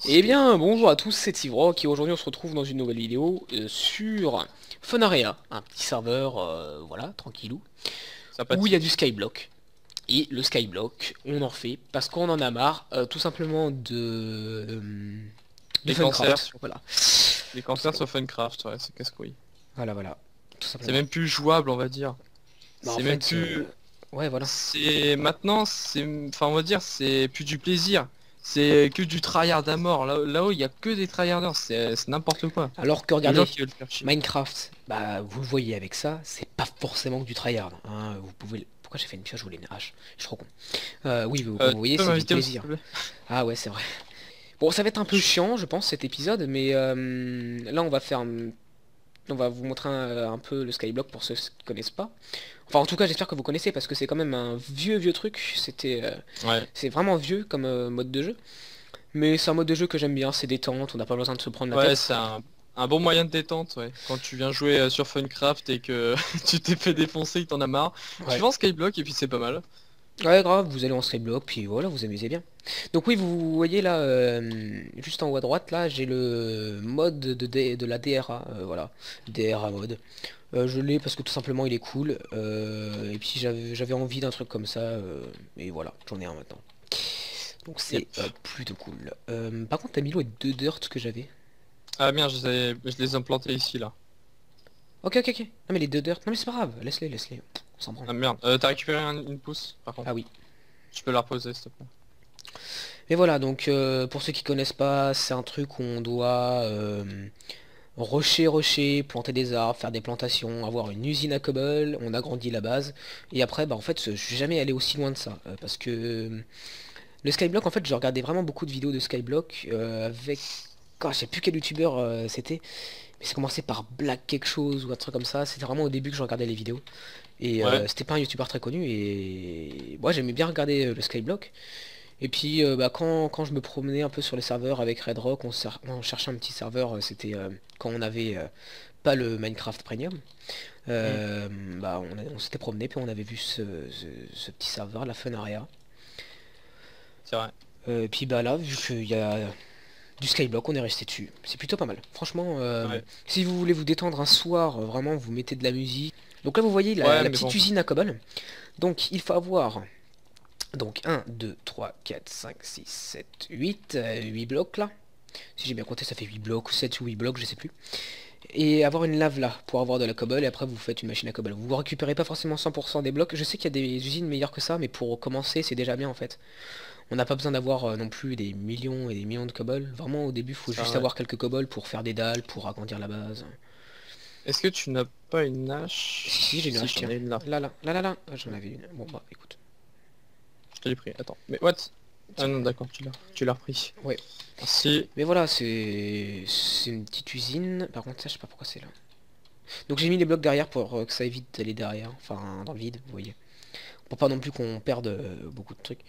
Eh bien, bonjour à tous, c'est Ivrock et aujourd'hui on se retrouve dans une nouvelle vidéo sur Funarea, un petit serveur, voilà, tranquillou, où il y a du Sympathique. skyblock. Et le skyblock, on en fait parce qu'on en a marre, tout simplement de Les cancers Funcraft, sur, voilà. les Tout cancers simplement. sur Funcraft, ouais, c'est casse-couille. Voilà, voilà, tout C'est simplement. même plus jouable, on va dire. Bah en C'est même fait, plus... ouais, voilà. C'est... Maintenant, c'est... Enfin, on va dire, c'est plus du plaisir. C'est que du tryhard à mort. Là-haut, il y a que des tryharders. C'est n'importe quoi. Alors que Les gens regardez, qui veulent faire chier. Minecraft, bah vous le voyez avec ça, c'est pas forcément que du tryhard, hein. Vous pouvez... Pourquoi j'ai fait une pioche, je voulais une hache, je suis trop con. Oui, comme vous Tu voyez, peux c'est du m'inviter aussi, s'il plaisir. te plaît? Ah ouais, c'est vrai. Bon, ça va être un peu chiant, je pense, cet épisode, mais là, on va faire... On va vous montrer un peu le skyblock pour ceux qui connaissent pas. Enfin, en tout cas, j'espère que vous connaissez, parce que c'est quand même un vieux truc. Ouais. C'est vraiment vieux comme mode de jeu. Mais c'est un mode de jeu que j'aime bien, c'est détente, on n'a pas besoin de se prendre la Ouais, tête. c'est un bon moyen de détente, ouais. Quand tu viens jouer sur Funcraft et que tu t'es fait défoncer, il t'en a marre. Tu Ouais. vas en skyblock et puis c'est pas mal. Ouais, grave, vous allez en skyblock, puis voilà, vous amusez bien. Donc oui, vous voyez là, juste en haut à droite, là, j'ai le mode de la DRA, voilà, DRA mode. Je l'ai parce que tout simplement il est cool, et puis j'avais envie d'un truc comme ça, et voilà, j'en ai un maintenant. Donc c'est Yep. plutôt cool. Par contre, t'as mis l'eau et deux dirt que j'avais. Ah merde, je les ai implantés ici, là. Ok, ok, ok. Non mais les deux dirt, non mais c'est pas grave, laisse-les, laisse-les, on s'en branle. Ah merde, t'as récupéré une pousse par contre. Ah oui. Je peux la reposer s'il te plaît. Mais voilà, donc pour ceux qui connaissent pas, c'est un truc où on doit rocher, planter des arbres, faire des plantations, avoir une usine à cobble, on agrandit la base. Et après, bah en fait, je suis jamais allé aussi loin de ça. Parce que le Skyblock, en fait, je regardais vraiment beaucoup de vidéos de Skyblock avec... je sais plus quel youtubeur c'était, mais ça commençait par Black quelque chose ou un truc comme ça. C'était vraiment au début que je regardais les vidéos. Et Ouais, c'était pas un youtubeur très connu et moi j'aimais bien regarder le Skyblock. Et puis bah, quand je me promenais un peu sur les serveurs avec Red Rock, on cherchait un petit serveur, c'était quand on avait pas le Minecraft Premium. hmm, Bah, on s'était promené puis on avait vu ce petit serveur, la Funaria. c'est vrai. Et puis bah là, vu qu'il y a du Skyblock, on est resté dessus. C'est plutôt pas mal. Franchement, Ouais. si vous voulez vous détendre un soir, vraiment, vous mettez de la musique. Donc là, vous voyez Ouais, la mais petite bon. usine à cobble. Donc il faut avoir donc 1, 2, 3, 4, 5, 6, 7, 8, 8 blocs là. Si j'ai bien compté, ça fait 8 blocs, 7 ou 8 blocs, je sais plus. Et avoir une lave là pour avoir de la cobble et après vous faites une machine à cobble. Vous récupérez pas forcément 100% des blocs. Je sais qu'il y a des usines meilleures que ça, mais pour commencer, c'est déjà bien en fait. On n'a pas besoin d'avoir non plus des millions et des millions de cobble. Vraiment, au début, il faut C'est juste vrai. avoir quelques cobbles pour faire des dalles, pour agrandir la base. Est-ce que tu n'as pas une Si, j'ai hache? une Si, hache, j'en tiens. ai une là. Là. Ah, j'en avais une. Bon, bah, écoute. Je te l'ai pris. Attends. Mais what? Ah Tiens. non, d'accord, tu l'as repris. Ouais. Merci. Mais voilà, c'est une petite usine. Par contre, ça, je sais pas pourquoi c'est là. Donc j'ai mis les blocs derrière pour que ça évite d'aller derrière. Enfin, dans le vide, vous voyez. Pour pas non plus qu'on perde beaucoup de trucs.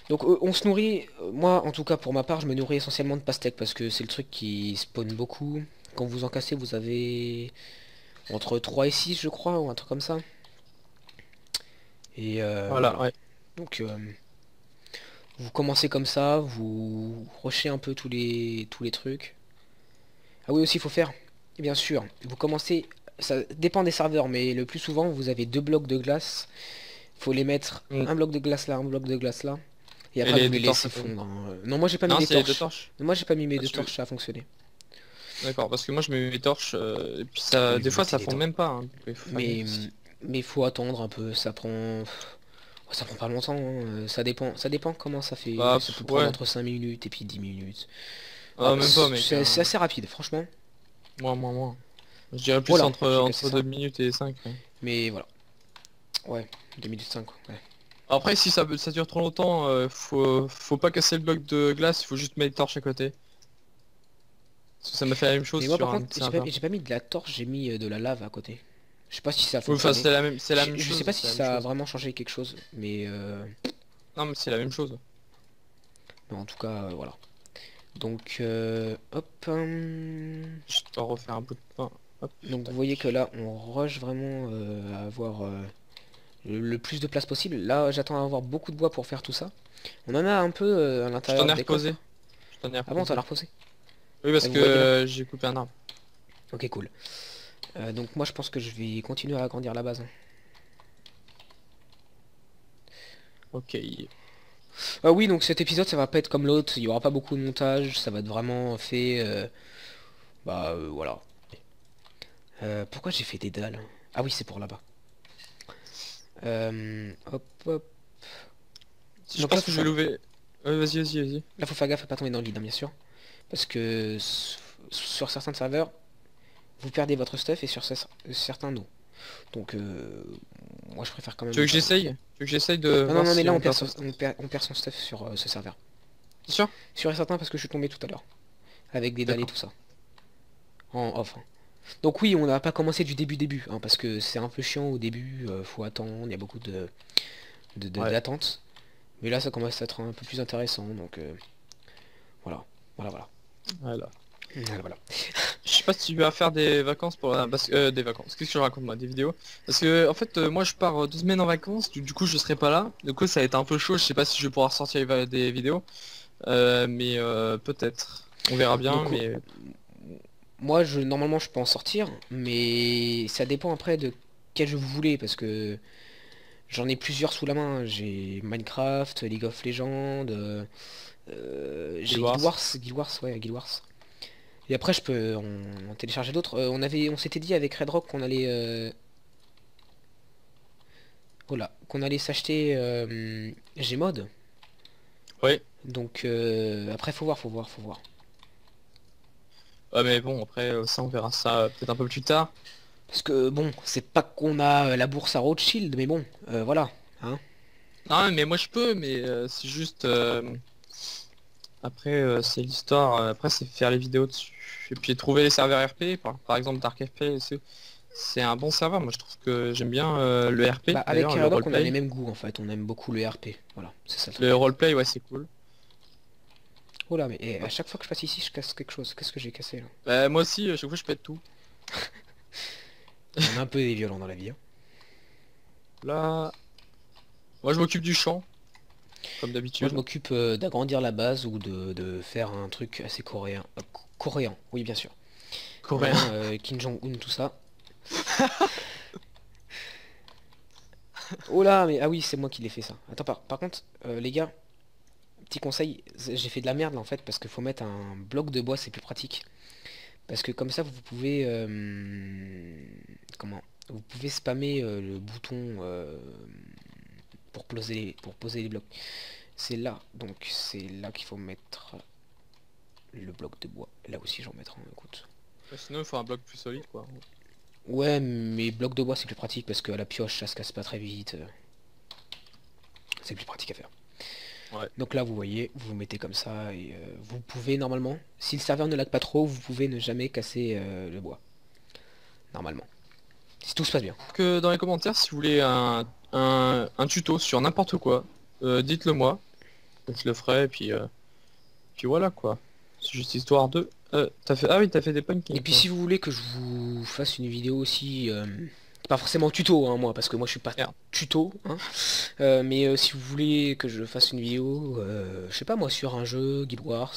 Donc on se nourrit, moi en tout cas pour ma part je me nourris essentiellement de pastèques parce que c'est le truc qui spawn beaucoup. Quand vous en cassez vous avez entre 3 et 6 je crois ou un truc comme ça. Et Voilà, voilà. ouais. Donc vous commencez comme ça, vous rushez un peu tous les trucs. Ah oui aussi il faut faire, et bien sûr, vous commencez, ça dépend des serveurs mais le plus souvent vous avez deux blocs de glace. Faut les mettre Hmm. un bloc de glace là, un bloc de glace là. Et Et après vous les les deux torches laissez à côté. fondre, hein. Non moi j'ai pas mis Non, les c'est les deux torches. torches. Moi j'ai pas mis mes Ah, deux tu veux... torches, ça a fonctionné. D'accord, parce que moi je mets mes torches et puis ça, Oui, des vous fois mettez ça les fond torches. même pas, hein, donc il faut faire Mais gaffe aussi. mais faut attendre un peu, ça prend. Ça prend pas longtemps, hein. Ça dépend comment ça fait. Bah Ça peut prendre ouais. entre 5 minutes et puis 10 minutes. Ah, Ah, même pas mec, c'est hein. assez rapide, franchement. Moins. Je dirais plus Voilà, j'ai cassé entre ça. 2 minutes et 5. Mais voilà. Ouais, 2 minutes 5 quoi. Ouais. Après si ça dure trop longtemps, faut pas casser le bloc de glace, il faut juste mettre les torches à côté. Parce que ça m'a fait la même chose Mais moi par sur un contre, autre j'ai pas, serveur. j'ai pas mis de la torche, j'ai mis de la lave à côté. Je sais pas si ça a Oui, enfin fonctionné. c'est la même Je sais pas chose, si c'est la même ça a chose. vraiment changé quelque chose, Non mais c'est la même chose. mais en tout cas, voilà. Donc, hop. Je dois refaire un bout de pain. Hop, Donc vous tac. voyez que là, on rush vraiment à avoir le plus de place possible. Là, j'attends à avoir beaucoup de bois pour faire tout ça. On en a un peu à Je t'en l'intérieur ai des reposé. coffres. J'en ai Ah bon, t'en as reposé? Oui, parce Ah, vous voyez là? que j'ai coupé un arbre. Ok, cool. Donc moi je pense que je vais continuer à agrandir la base, hein. Ok. Ah oui, donc cet épisode ça va pas être comme l'autre, il y aura pas beaucoup de montage, ça va être vraiment fait... voilà. Pourquoi j'ai fait des dalles? Ah oui, c'est pour là-bas. Hop, hop. Si je Donc là pense faut que je vais faire... lever. Ouais, vas-y. Là faut faire gaffe à pas tomber dans le vide, hein, bien sûr. Parce que sur certains serveurs, vous perdez votre stuff et sur certains non. Donc moi je préfère quand même Tu veux le que faire. j'essaye? Tu veux que j'essaye de Non, non, voir non, mais si là on perd son... on perd son stuff sur ce serveur. C'est sûr? Sûr et certain parce que je suis tombé tout à l'heure. Avec des dalles et D'accord. tout ça. En off, hein. Donc oui, on n'a pas commencé du début, hein, parce que c'est un peu chiant au début, faut attendre, il y a beaucoup Ouais. d'attente. Mais là ça commence à être un peu plus intéressant, donc voilà. Voilà. Voilà. Voilà. Je sais pas si tu vas faire des vacances pour la... Parce que, des vacances. Qu'est-ce que je raconte moi? Des vidéos? Parce que en fait moi je pars 2 semaines en vacances, du coup je serai pas là. Du coup ça va être un peu chaud, je sais pas si je vais pouvoir sortir des vidéos. Mais peut-être. On verra bien, Donc mais... moi normalement je peux en sortir, mais ça dépend après de quel jeu vous voulez, parce que j'en ai plusieurs sous la main. J'ai Minecraft, League of Legends, Guild j'ai Wars. Guild Wars. Et après je peux en télécharger d'autres. On s'était dit avec Red Rock qu'on allait qu'on allait s'acheter Gmod. Oui. Donc après faut voir. Ouais mais bon après ça on verra ça peut-être un peu plus tard. Parce que bon, c'est pas qu'on a la bourse à Rothschild, mais bon, voilà, hein. Non mais moi je peux, mais c'est juste... après c'est l'histoire, après c'est faire les vidéos dessus. Et puis trouver les serveurs RP, par exemple Dark RP, c'est un bon serveur, moi je trouve que j'aime bien le RP, Bah avec d'ailleurs le Red Rock on a les roleplay. mêmes goûts en fait, on aime beaucoup le RP, voilà, c'est ça le Le truc. roleplay ouais c'est cool. Oh là, mais à chaque fois que je passe ici, je casse quelque chose. Qu'est-ce que j'ai cassé là? Bah, moi aussi, chaque fois je pète tout. On a un peu des violents dans la vie, hein. Là, moi je m'occupe du champ, comme Moi je d'habitude. m'occupe d'agrandir la base ou de faire un truc assez coréen. Coréen, oui bien sûr. Coréen. Hein, Kim Jong-un, tout ça. Oh là, mais ah oui, c'est moi qui l'ai fait ça. Attends, par contre, les gars, petit conseil, j'ai fait de la merde là en fait, parce qu'il faut mettre un bloc de bois, c'est plus pratique. Parce que comme ça, vous pouvez... comment? Vous pouvez spammer le bouton pour poser les blocs. C'est là, donc c'est là qu'il faut mettre le bloc de bois. Là aussi, j'en mettrai un, écoute. Ouais, sinon il faut un bloc plus solide quoi. Ouais, mais bloc de bois, c'est plus pratique parce qu'à la pioche, ça se casse pas très vite. C'est plus pratique à faire. Ouais. Donc là, vous voyez, vous vous mettez comme ça et vous pouvez normalement, si le serveur ne lag pas trop, vous pouvez ne jamais casser le bois. Normalement. Si tout se passe bien. Que dans les commentaires, si vous voulez un tuto sur n'importe quoi, dites-le moi. Je le ferai, et puis voilà quoi. C'est juste histoire de... t'as fait... Ah oui, t'as fait des Et pancakes, puis toi. si vous voulez que je vous fasse une vidéo aussi, pas forcément tuto, hein, moi, parce que moi je suis pas Merde. tuto, hein, mais si vous voulez que je fasse une vidéo, je sais pas moi, sur un jeu, Guild Wars,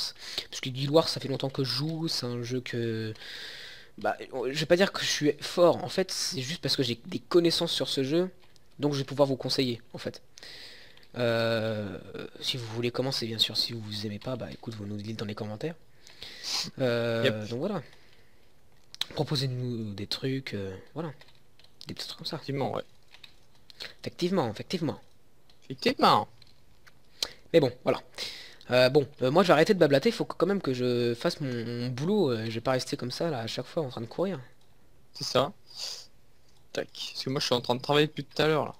parce que Guild Wars ça fait longtemps que je joue, c'est un jeu que... Bah, je vais pas dire que je suis fort, en fait, c'est juste parce que j'ai des connaissances sur ce jeu, donc je vais pouvoir vous conseiller, en fait. Si vous voulez commencer, bien sûr, si vous aimez pas, bah écoute, vous nous le dites dans les commentaires. Yep. Donc voilà. Proposez-nous des trucs, voilà. Des petits trucs comme ça. Effectivement, ouais. Effectivement. Effectivement. Mais bon, voilà. Moi je vais arrêter de blablater, il faut quand même que je fasse mon boulot. Je vais pas rester comme ça là à chaque fois en train de courir. C'est ça. Tac. Parce que moi je suis en train de travailler depuis tout à l'heure là.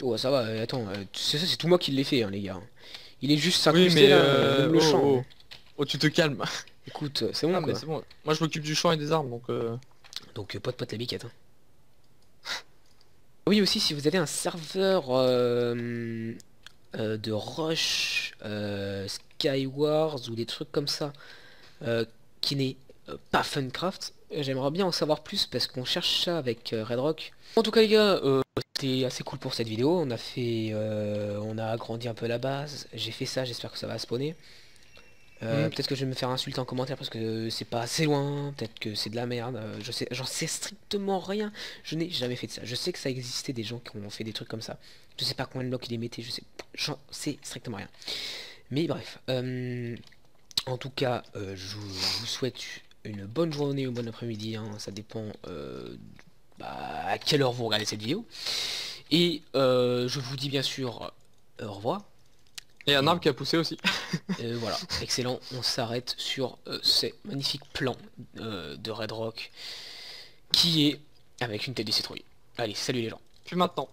Oh ça va, attends, c'est tout moi qui l'ai fait hein, les gars. Il est juste Oui s'incruster mais là, même le champ, hein. oh tu te calmes. Écoute, c'est bon Ah mais quoi. c'est bon. Moi je m'occupe du champ et des arbres donc Donc pote la biquette, hein. Oui aussi si vous avez un serveur de Rush, Skywars ou des trucs comme ça qui n'est pas Funcraft, j'aimerais bien en savoir plus parce qu'on cherche ça avec Red Rock. En tout cas les gars, c'était assez cool pour cette vidéo, on a agrandi un peu la base, j'ai fait ça, j'espère que ça va spawner. Peut-être que je vais me faire insulter en commentaire parce que c'est pas assez loin, peut-être que c'est de la merde, j'en sais strictement rien, je n'ai jamais fait de ça. Je sais que ça existait des gens qui ont fait des trucs comme ça, je sais pas combien de blocs ils les mettaient, j'en sais strictement rien. Mais bref, en tout cas, je vous souhaite une bonne journée ou bon après-midi, hein, ça dépend à quelle heure vous regardez cette vidéo. Et je vous dis bien sûr au revoir. Et un arbre qui a poussé aussi. Voilà, excellent. On s'arrête sur ces magnifiques plans de Red Rock qui est avec une tête de citrouille. Allez, salut les gens. Puis maintenant.